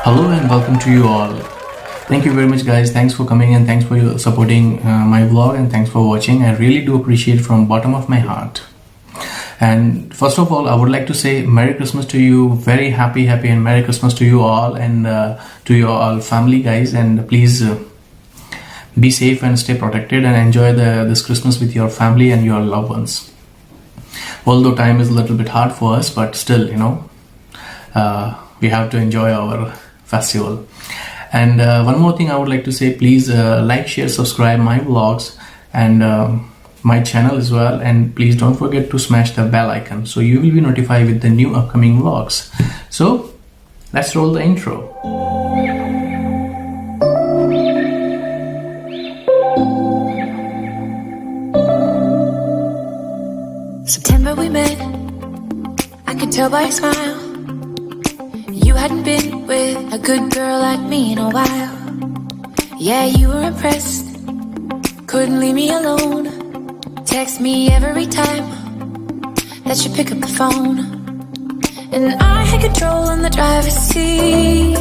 Hello and welcome to you all. Thank you very much guys. Thanks for coming and thanks for supporting my vlog and thanks for watching. I really do appreciate from bottom of my heart. And first of all, I would like to say Merry Christmas to you. Very happy and Merry Christmas to you all and to your all family guys. And please be safe and stay protected and enjoy this Christmas with your family and your loved ones. Although time is a little bit hard for us, but still, you know, we have to enjoy our festival. And one more thing I would like to say, please like, share, subscribe my vlogs and my channel as well, and please don't forget to smash the bell icon so you will be notified with the new upcoming vlogs. So let's roll the intro. September we met, I could tell by your smile. You hadn't been with a good girl like me in a while. Yeah, you were impressed, couldn't leave me alone. Text me every time that you pick up the phone. And I had control in the driver's seat,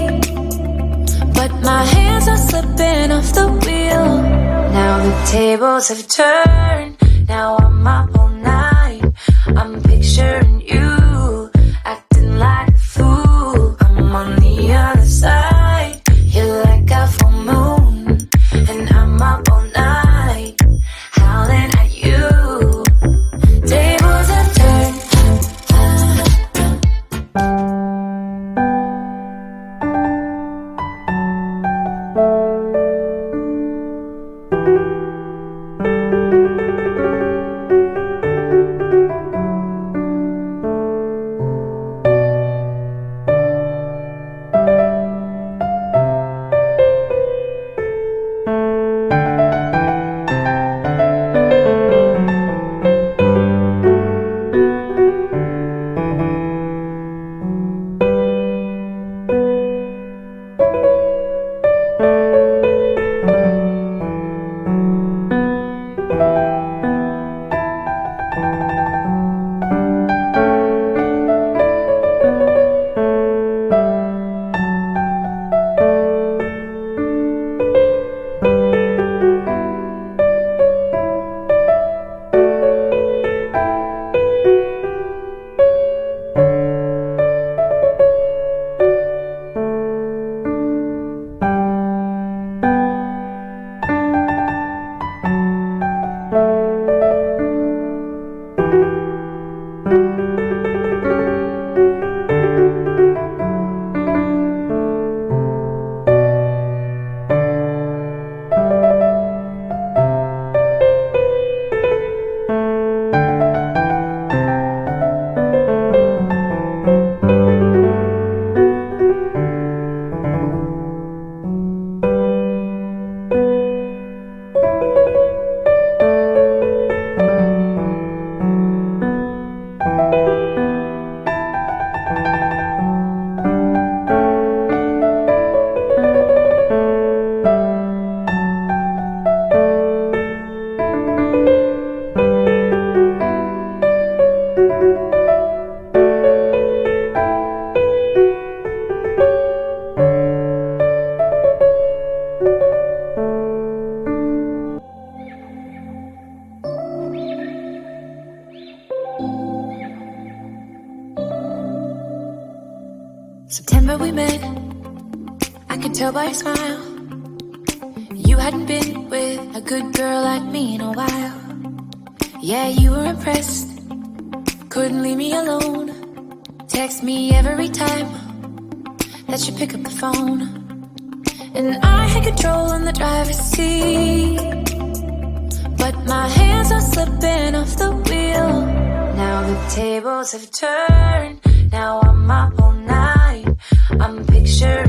but my hands are slipping off the wheel. Now the tables have turned, now I'm up all night. I'm picturing you acting like a fool. I'm on the other side, you're like a full moon, and I'm up all night howling at you. Tables have turned. September we met, I could tell by your smile. You hadn't been with a good girl like me in a while. Yeah, you were impressed, couldn't leave me alone. Text me every time that you pick up the phone. And I had control in the driver's seat, but my hands are slipping off the wheel. Now the tables have turned, now I'm up all night. I'm picturing